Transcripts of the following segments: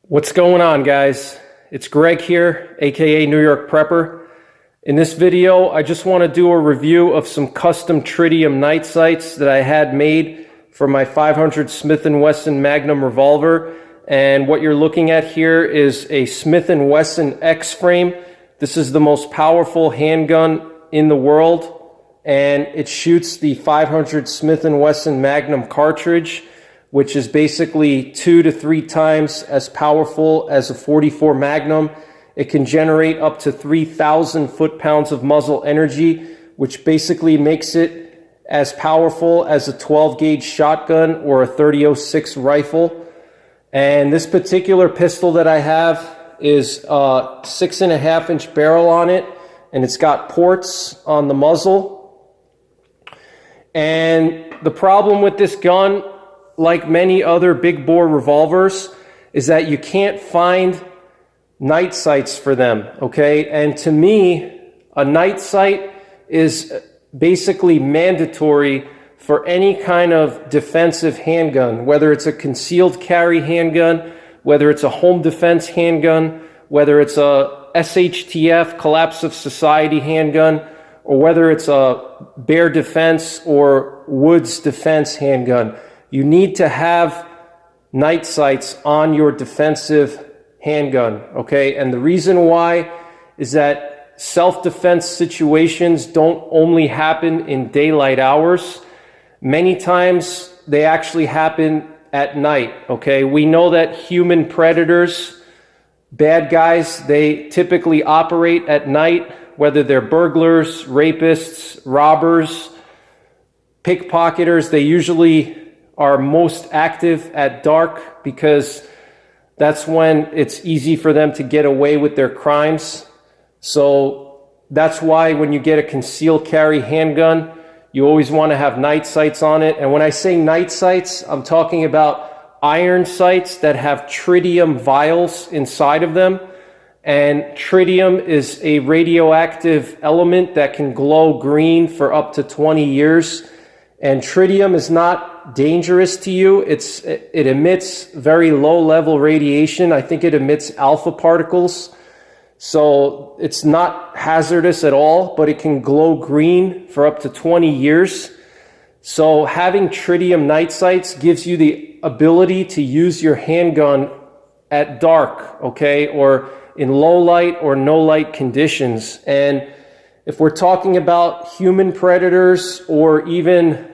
What's going on, guys? It's Greg here, aka NYPrepper. In this video, I just want to do a review of some custom tritium night sights that I had made for my 500 Smith & Wesson Magnum revolver. And what you're looking at here is a Smith & Wesson X-Frame. This is the most powerful handgun in the world, and it shoots the 500 Smith & Wesson Magnum cartridge, which is basically 2 to 3 times as powerful as a 44 Magnum. It can generate up to 3,000 foot-pounds of muzzle energy, which basically makes it as powerful as a 12-gauge shotgun or a 30-06 rifle. And this particular pistol that I have is a 6.5-inch barrel on it, and it's got ports on the muzzle. And the problem with this gun, like many other big bore revolvers, is that you can't find night sights for them, okay? And to me, a night sight is basically mandatory for any kind of defensive handgun, whether it's a concealed carry handgun, whether it's a home defense handgun, whether it's a SHTF, collapse of society handgun, or whether it's a bear defense or woods defense handgun. You need to have night sights on your defensive handgun, okay? And the reason why is that self-defense situations don't only happen in daylight hours. Many times they actually happen at night, okay? We know that human predators, bad guys, they typically operate at night, whether they're burglars, rapists, robbers, pickpocketers. They usually are most active at dark because that's when it's easy for them to get away with their crimes. So that's why when you get a concealed carry handgun, you always want to have night sights on it. And when I say night sights, I'm talking about iron sights that have tritium vials inside of them. And tritium is a radioactive element that can glow green for up to 20 years. And tritium is not dangerous to you. It emits very low level radiation. I think it emits alpha particles. So it's not hazardous at all, but it can glow green for up to 20 years. So having tritium night sights gives you the ability to use your handgun at dark, okay, or in low light or no light conditions. And if we're talking about human predators or even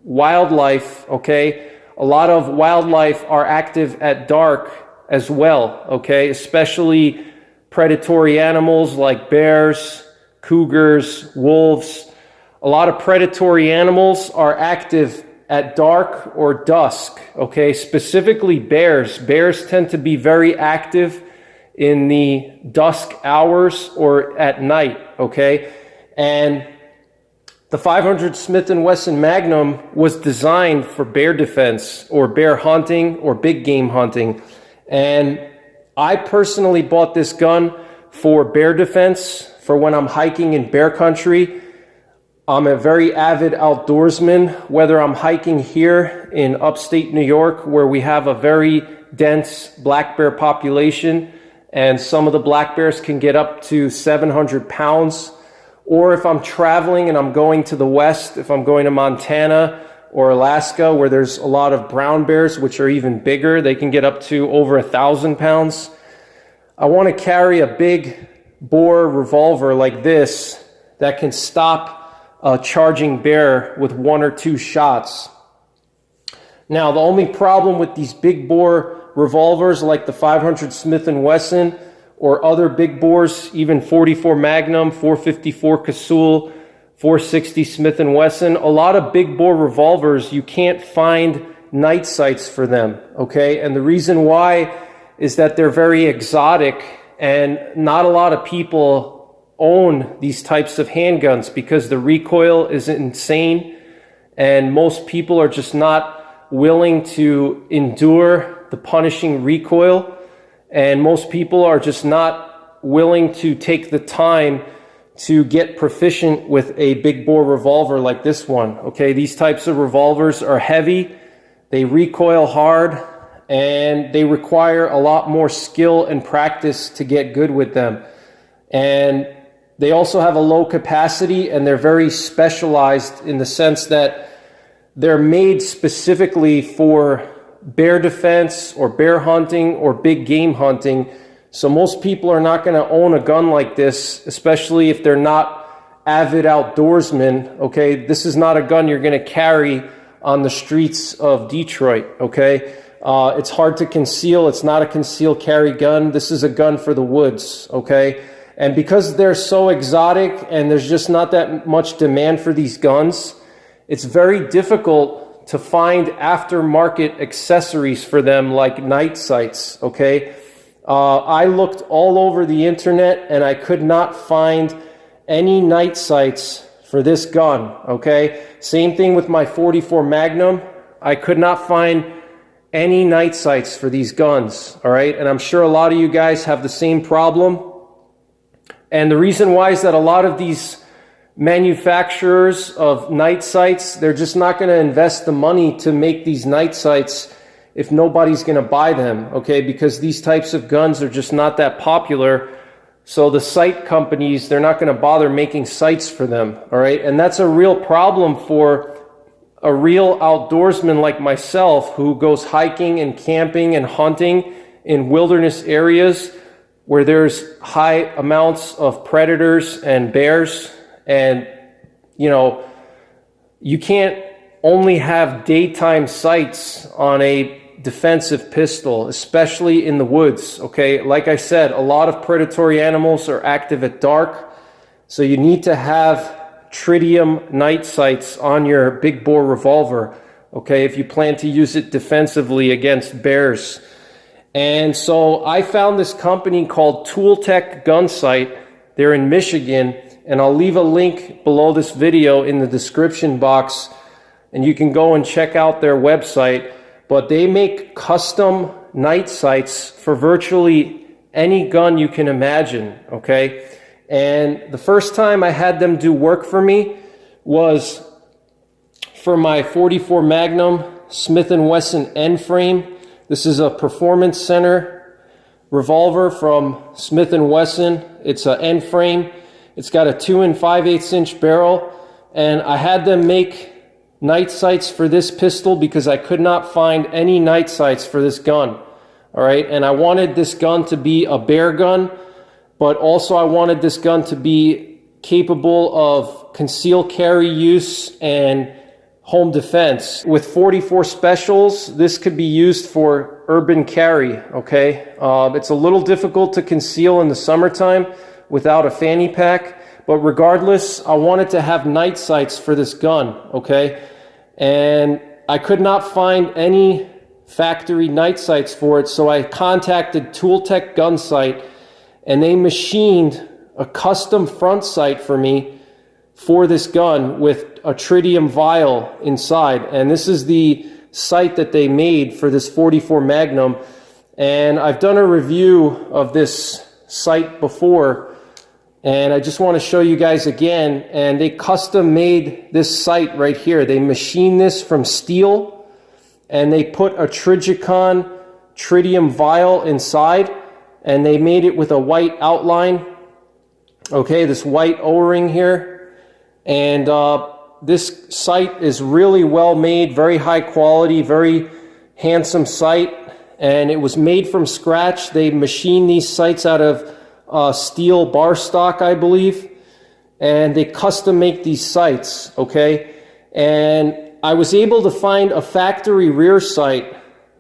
wildlife, okay, a lot of wildlife are active at dark as well, okay, especially predatory animals like bears, cougars, wolves. A lot of predatory animals are active at dark or dusk, okay, specifically bears. Bears tend to be very active in the dusk hours or at night, okay? And the 500 Smith & Wesson Magnum was designed for bear defense or bear hunting or big game hunting. And I personally bought this gun for bear defense, for when I'm hiking in bear country. I'm a very avid outdoorsman, whether I'm hiking here in upstate New York, where we have a very dense black bear population, and some of the black bears can get up to 700 pounds. Or if I'm traveling and I'm going to the west, if I'm going to Montana or Alaska, where there's a lot of brown bears, which are even bigger, they can get up to over 1,000 pounds. I want to carry a big bore revolver like this that can stop a charging bear with 1 or 2 shots. Now, the only problem with these big bore revolvers like the 500 Smith & Wesson or other big bores, even 44 Magnum, 454 Casull, 460 Smith & Wesson, a lot of big bore revolvers, you can't find night sights for them, okay? And the reason why is that they're very exotic, and not a lot of people own these types of handguns because the recoil is insane, and most people are just not willing to endure the punishing recoil. And most people are just not willing to take the time to get proficient with a big bore revolver like this one. Okay, these types of revolvers are heavy, they recoil hard, and they require a lot more skill and practice to get good with them. And they also have a low capacity, and they're very specialized in the sense that they're made specifically for bear defense or bear hunting or big game hunting. So most people are not going to own a gun like this, especially if they're not avid outdoorsmen, okay? This is not a gun you're going to carry on the streets of Detroit, okay? It's hard to conceal. It's not a conceal carry gun. This is a gun for the woods, okay? And because they're so exotic and there's just not that much demand for these guns, it's very difficult to find aftermarket accessories for them like night sights, okay? I looked all over the internet and I could not find any night sights for this gun, okay? Same thing with my 44 Magnum. I could not find any night sights for these guns, all right? And I'm sure a lot of you guys have the same problem. And the reason why is that a lot of these manufacturers of night sights, they're just not going to invest the money to make these night sights if nobody's going to buy them, okay? Because these types of guns are just not that popular. So the sight companies, they're not going to bother making sights for them, all right? And that's a real problem for a real outdoorsman like myself who goes hiking and camping and hunting in wilderness areas where there's high amounts of predators and bears. And, you know, you can't only have daytime sights on a defensive pistol, especially in the woods, okay? Like I said, a lot of predatory animals are active at dark, so you need to have tritium night sights on your big bore revolver, okay, if you plan to use it defensively against bears. And so I found this company called Tooltech Gunsight. They're in Michigan, and I'll leave a link below this video in the description box, and you can go and check out their website. But they make custom night sights for virtually any gun you can imagine, okay? And the first time I had them do work for me was for my 44 Magnum Smith & Wesson N-Frame. This is a Performance Center revolver from Smith & Wesson. It's an N-Frame. It's got a 2 5/8 inch barrel, and I had them make night sights for this pistol because I could not find any night sights for this gun, all right? And I wanted this gun to be a bear gun, but also I wanted this gun to be capable of concealed carry use and home defense. With 44 specials, this could be used for urban carry, okay? It's a little difficult to conceal in the summertime without a fanny pack, but regardless, I wanted to have night sights for this gun, okay? And I could not find any factory night sights for it, so I contacted Tooltech Gunsight, and they machined a custom front sight for me for this gun with a tritium vial inside. And this is the sight that they made for this 44 Magnum. And I've done a review of this sight before, and I just want to show you guys again. And they custom made this sight right here. They machined this from steel, and they put a Trijicon tritium vial inside, and they made it with a white outline, okay, this white O-ring here. And this sight is really well made, very high quality, very handsome sight, and it was made from scratch. They machined these sights out of steel bar stock, I believe, and they custom make these sights, okay? And I was able to find a factory rear sight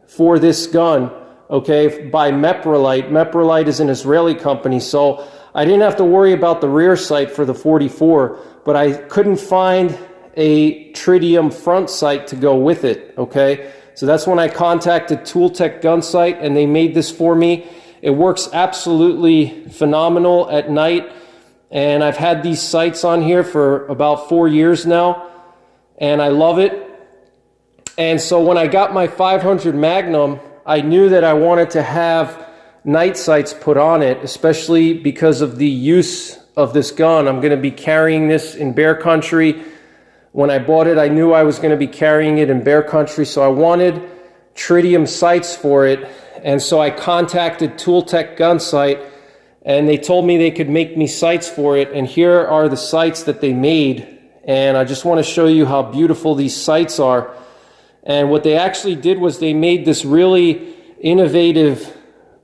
for this gun, okay, by Meprolite. Meprolite is an Israeli company, so I didn't have to worry about the rear sight for the 44, but I couldn't find a tritium front sight to go with it, okay? So that's when I contacted Tooltech Gunsight, and they made this for me. It works absolutely phenomenal at night, and I've had these sights on here for about 4 years now, and I love it. And so when I got my 500 Magnum, I knew that I wanted to have night sights put on it, especially because of the use of this gun. I'm going to be carrying this in bear country. When I bought it, I knew I was going to be carrying it in bear country, so I wanted Tritium Sights for it. And so I contacted Tooltech Gunsight, and they told me they could make me sights for it. And here are the sights that they made. And I just want to show you how beautiful these sights are. And what they actually did was they made this really innovative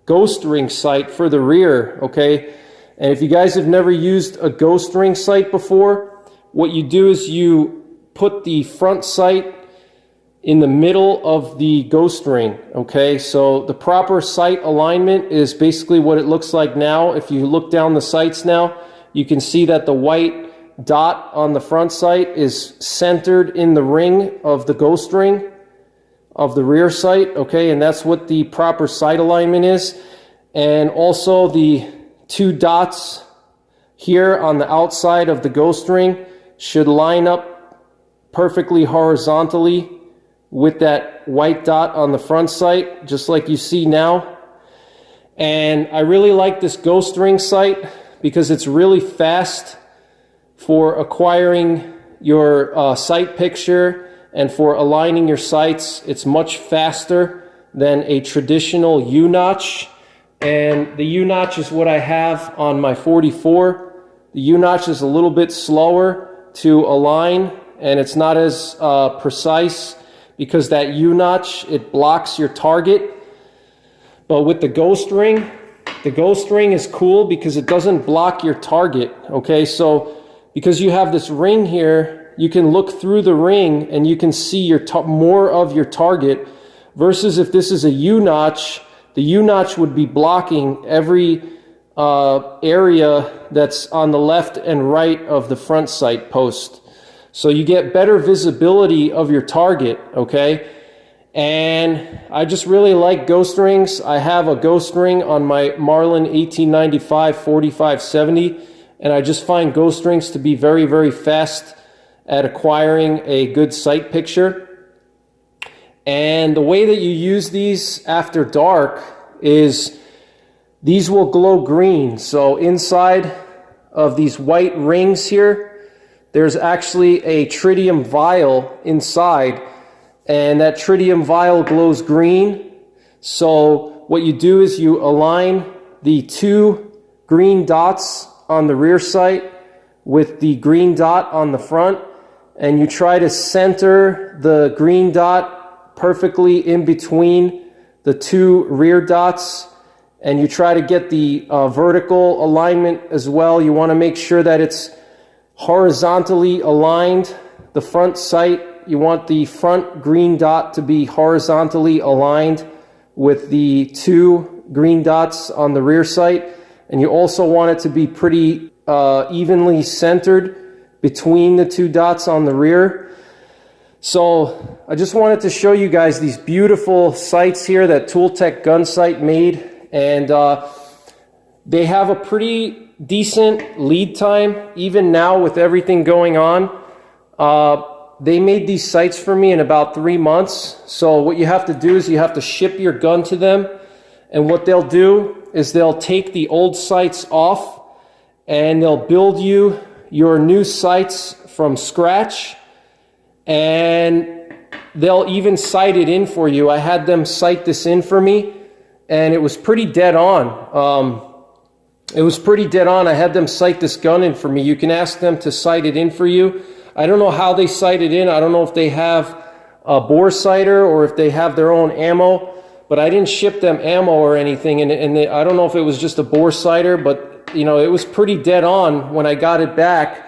ghost ring sight for the rear, okay? And if you guys have never used a ghost ring sight before, what you do is you put the front sight in the middle of the ghost ring, okay? So the proper sight alignment is basically what it looks like now. If you look down the sights now, you can see that the white dot on the front sight is centered in the ring of the ghost ring of the rear sight, okay? And that's what the proper sight alignment is. And also the two dots here on the outside of the ghost ring should line up perfectly horizontally with that white dot on the front sight, just like you see now. And I really like this ghost ring sight because it's really fast for acquiring your sight picture and for aligning your sights. It's much faster than a traditional U-notch. And the U-notch is what I have on my 44. The U-notch is a little bit slower to align, and it's not as precise, because that U-notch, it blocks your target. But with the ghost ring is cool because it doesn't block your target, okay? So because you have this ring here, you can look through the ring and you can see your more of your target, versus if this is a U-notch, the U-notch would be blocking every area that's on the left and right of the front sight post. So you get better visibility of your target, okay? And I just really like ghost rings. I have a ghost ring on my Marlin 1895 4570, and I just find ghost rings to be very, very fast at acquiring a good sight picture. And the way that you use these after dark is these will glow green. So inside of these white rings here, there's actually a tritium vial inside, and that tritium vial glows green. So what you do is you align the two green dots on the rear sight with the green dot on the front, and you try to center the green dot perfectly in between the two rear dots, and you try to get the vertical alignment as well. You want to make sure that it's horizontally aligned. The front sight, you want the front green dot to be horizontally aligned with the two green dots on the rear sight, and you also want it to be pretty evenly centered between the two dots on the rear. So I just wanted to show you guys these beautiful sights here that Tooltech Gunsight made, and they have a pretty decent lead time even now with everything going on. They made these sights for me in about 3 months. So what you have to do is you have to ship your gun to them, and what they'll do is they'll take the old sights off and they'll build you your new sights from scratch, and they'll even sight it in for you. I had them sight this in for me, and it was pretty dead on. It was pretty dead on. I had them sight this gun in for me. You can ask them to sight it in for you. I don't know how they sight it in. I don't know if they have a bore sighter or if they have their own ammo, but I didn't ship them ammo or anything. And I don't know if it was just a bore sighter, but you know, it was pretty dead on when I got it back.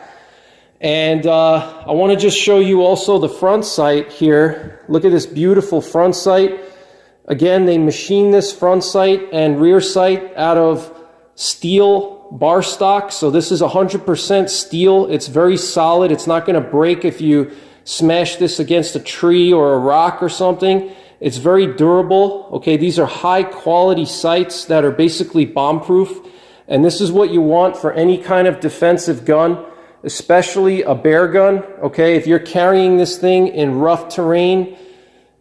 And I want to just show you also the front sight here. Look at this beautiful front sight. Again, they machined this front sight and rear sight out of steel bar stock. So this is 100% steel. It's very solid. It's not going to break if you smash this against a tree or a rock or something. It's very durable. Okay, these are high quality sights that are basically bomb proof. And this is what you want for any kind of defensive gun, especially a bear gun. Okay, if you're carrying this thing in rough terrain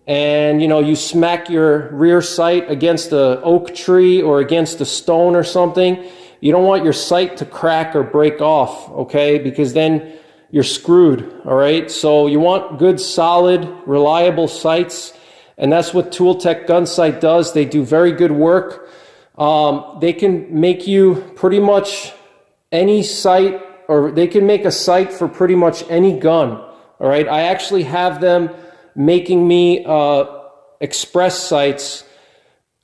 and you smack your rear sight against an oak tree or against a stone or something, you don't want your sight to crack or break off, okay, because then you're screwed. All right, so you want good, solid, reliable sights. And that's what Tooltech Gunsight does. They do very good work. They can make you pretty much any sight, or they can make a sight for pretty much any gun. All right, I actually have them making me express sights,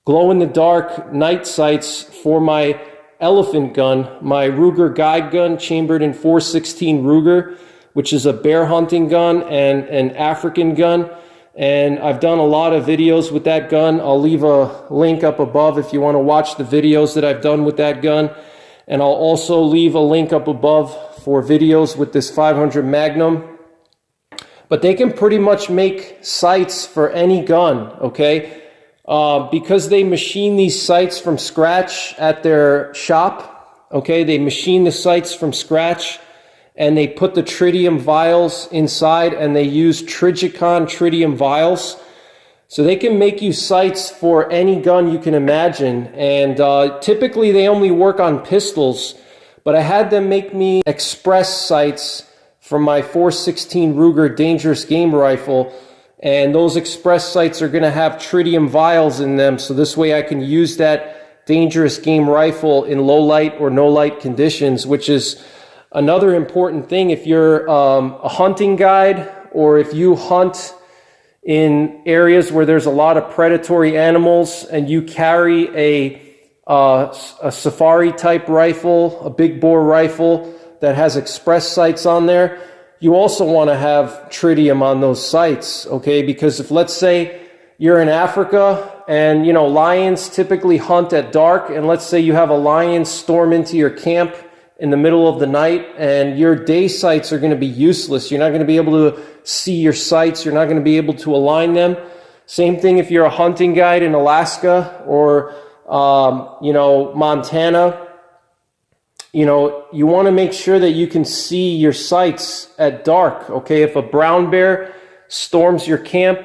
glow-in-the-dark night sights for my elephant gun, my Ruger guide gun, chambered in 416 Ruger, which is a bear hunting gun and an African gun. And I've done a lot of videos with that gun. I'll leave a link up above if you want to watch the videos that I've done with that gun. And I'll also leave a link up above for videos with this 500 Magnum. But they can pretty much make sights for any gun, okay? Because they machine these sights from scratch at their shop, okay? They machine the sights from scratch, and they put the tritium vials inside, and they use Trijicon tritium vials. So they can make you sights for any gun you can imagine. And typically they only work on pistols, but I had them make me express sights for my 416 Ruger dangerous game rifle. And those express sights are gonna have tritium vials in them. So this way I can use that dangerous game rifle in low light or no light conditions, which is another important thing. If you're a hunting guide, or if you hunt in areas where there's a lot of predatory animals and you carry a safari type rifle, a big bore rifle that has express sights on there, you also want to have tritium on those sights, okay? Because if, let's say you're in Africa and, you know, lions typically hunt at dark, and let's say you have a lion storm into your camp in the middle of the night, and your day sights are going to be useless. You're not going to be able to see your sights. You're not going to be able to align them. Same thing if you're a hunting guide in Alaska or, you know, Montana. You know, you want to make sure that you can see your sights at dark, okay? If a brown bear storms your camp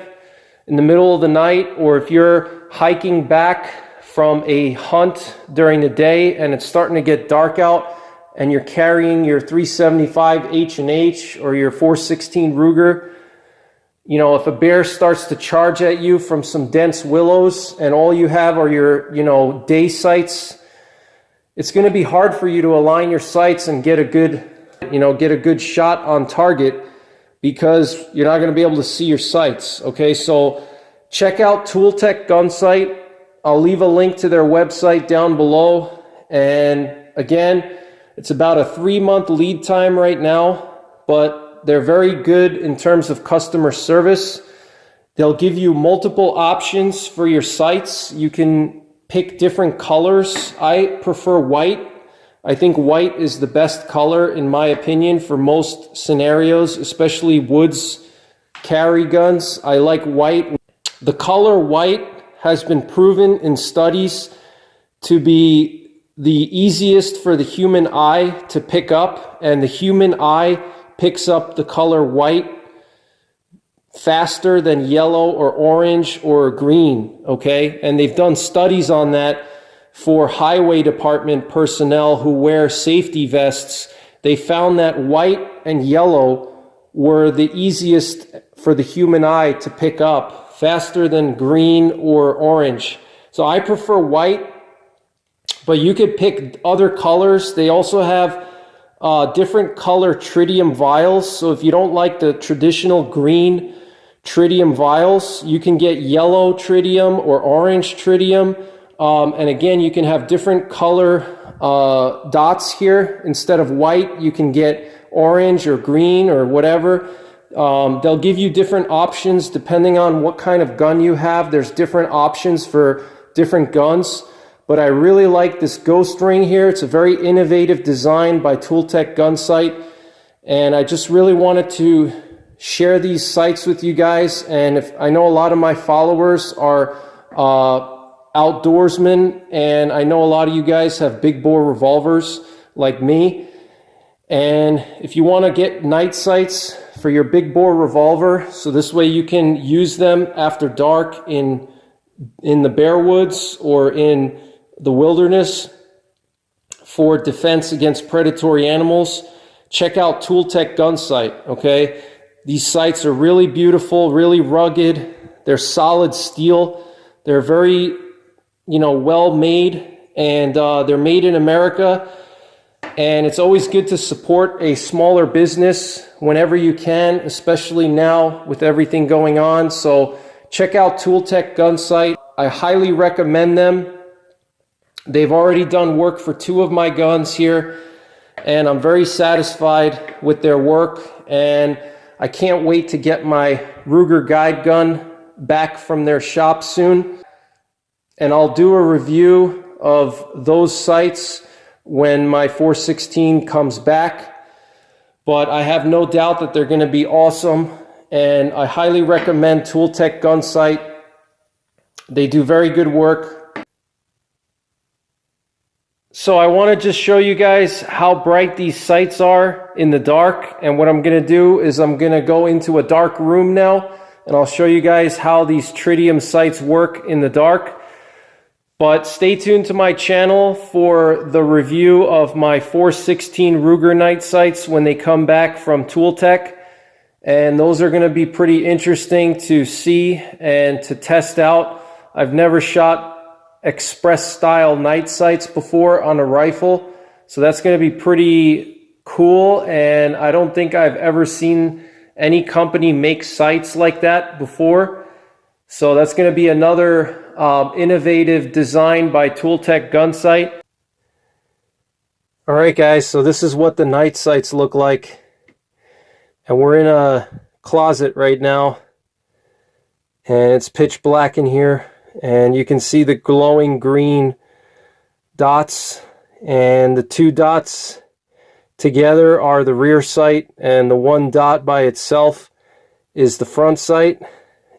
in the middle of the night, or if you're hiking back from a hunt during the day and it's starting to get dark out, and you're carrying your 375 H&H or your 416 Ruger, you know, if a bear starts to charge at you from some dense willows and all you have are your, you know, day sights, it's going to be hard for you to align your sights and get a good, you know, get a good shot on target, because you're not going to be able to see your sights, okay? So check out Tooltech Gunsight. I'll leave a link to their website down below. And again, it's about a 3-month lead time right now, but they're very good in terms of customer service. They'll give you multiple options for your sights. You can pick different colors. I prefer white. I think white is the best color, in my opinion, for most scenarios, especially woods carry guns. I like white. The color white has been proven in studies to be the easiest for the human eye to pick up, and the human eye picks up the color white faster than yellow or orange or green, okay? And they've done studies on that for highway department personnel who wear safety vests. They found that white and yellow were the easiest for the human eye to pick up, faster than green or orange. So I prefer white, but you could pick other colors. They also have different color tritium vials. So if you don't like the traditional green tritium vials, you can get yellow tritium or orange tritium. And again, you can have different color dots here. Instead of white, you can get orange or green or whatever. They'll give you different options depending on what kind of gun you have. There's different options for different guns. But I really like this ghost ring here. It's a very innovative design by Tooltech Gunsight. And I just really wanted to share these sights with you guys. And if I know a lot of my followers are outdoorsmen, and I know a lot of you guys have big bore revolvers like me. And if you want to get night sights for your big bore revolver, so this way you can use them after dark in the bare woods or in the wilderness for defense against predatory animals, check out Tooltech Gunsight, okay? These sights are really beautiful, really rugged. They're solid steel. They're very, well made, and they're made in America. And it's always good to support a smaller business whenever you can, especially now with everything going on. So check out Tooltech Gunsight. I highly recommend them. They've already done work for 2 of my guns here, and I'm very satisfied with their work. And I can't wait to get my Ruger guide gun back from their shop soon. And I'll do a review of those sights when my 416 comes back. But I have no doubt that they're going to be awesome, and I highly recommend Tooltech Gunsight. They do very good work. So I want to just show you guys how bright these sights are in the dark, and what I'm going to do is I'm going to go into a dark room now, and I'll show you guys how these Tritium Sights work in the dark. But stay tuned to my channel for the review of my 416 Ruger night sights when they come back from Tooltech. And those are going to be pretty interesting to see and to test out. I've never shot express style night sights before on a rifle, so that's going to be pretty cool. And I don't think I've ever seen any company make sights like that before. So that's going to be another innovative design by Tooltech Gunsight. Alright guys, so this is what the night sights look like. And we're in a closet right now, and it's pitch black in here, and you can see the glowing green dots, and the 2 dots together are the rear sight, and the 1 dot by itself is the front sight.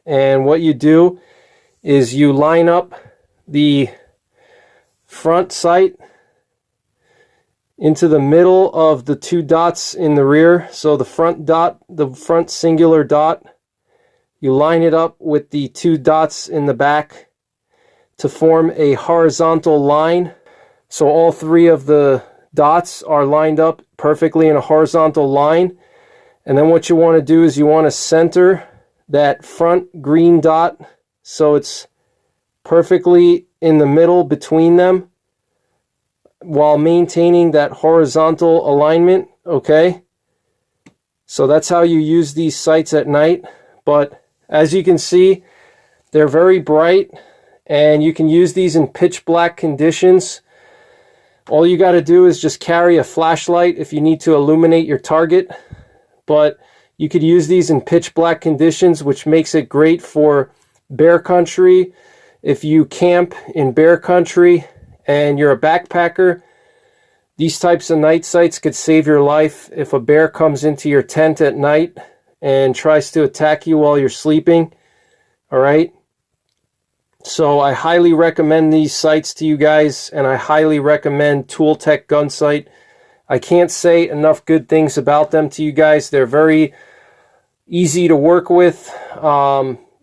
And what you do is you line up the front sight into the middle of the 2 dots in the rear. So the front dot, the front singular dot, you line it up with the 2 dots in the back to form a horizontal line. So all 3 of the dots are lined up perfectly in a horizontal line. And then what you want to do is you want to center that front green dot so it's perfectly in the middle between them, while maintaining that horizontal alignment. Okay, so that's how you use these sights at night. But as you can see, they're very bright, and you can use these in pitch black conditions. All you got to do is just carry a flashlight if you need to illuminate your target. But you could use these in pitch black conditions, which makes it great for bear country. If you camp in bear country and you're a backpacker, these types of night sights could save your life if a bear comes into your tent at night and tries to attack you while you're sleeping. All right. So I highly recommend these sights to you guys, and I highly recommend Tooltech Gunsight. I can't say enough good things about them to you guys. They're very easy to work with.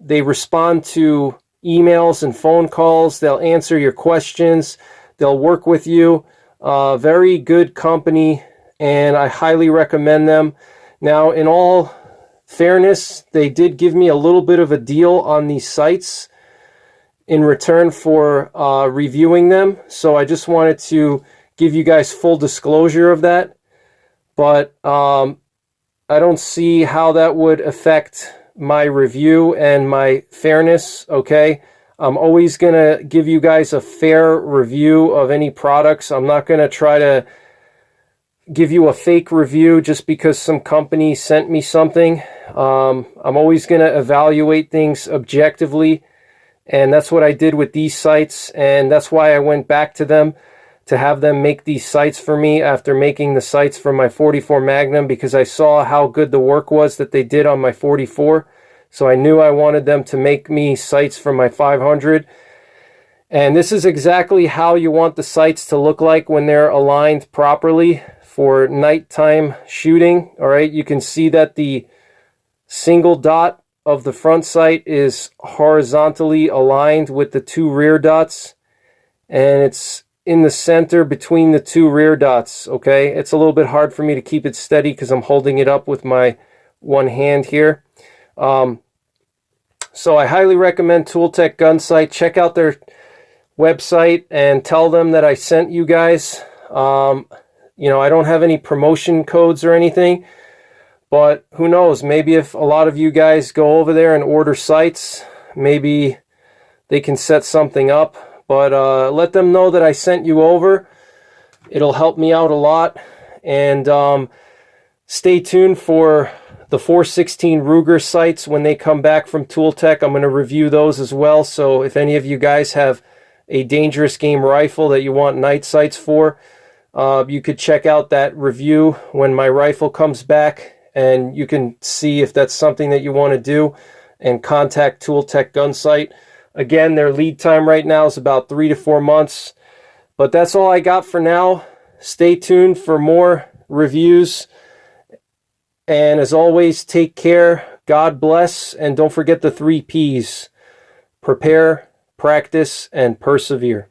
They respond to emails and phone calls. They'll answer your questions. They'll work with you. Very good company, and I highly recommend them. Now, in all fairness, they did give me a little bit of a deal on these sights in return for reviewing them. So I just wanted to give you guys full disclosure of that. But I don't see how that would affect my review and my fairness. Okay, I'm always gonna give you guys a fair review of any products. I'm not gonna try to give you a fake review just because some company sent me something. I'm always gonna evaluate things objectively, and that's what I did with these sights, and that's why I went back to them to have them make these sights for me after making the sights for my 44 Magnum, because I saw how good the work was that they did on my 44. So I knew I wanted them to make me sights for my 500. And this is exactly how you want the sights to look like when they're aligned properly for nighttime shooting. All right, you can see that the single dot of the front sight is horizontally aligned with the 2 rear dots, and it's in the center between the 2 rear dots. Okay, it's a little bit hard for me to keep it steady because I'm holding it up with my one hand here. So I highly recommend Tooltech Gunsight. Check out their website and tell them that I sent you guys. You know, I don't have any promotion codes or anything, but who knows, maybe if a lot of you guys go over there and order sights, maybe they can set something up. But let them know that I sent you over. It'll help me out a lot. And stay tuned for the 416 Ruger sights when they come back from Tooltech. I'm going to review those as well. So if any of you guys have a dangerous game rifle that you want night sights for, you could check out that review when my rifle comes back, and you can see if that's something that you want to do, and contact Tooltech Gunsight. Again, their lead time right now is about 3 to 4 months. But that's all I got for now. Stay tuned for more reviews. And as always, take care, God bless, and don't forget the 3 Ps. Prepare, practice, and persevere.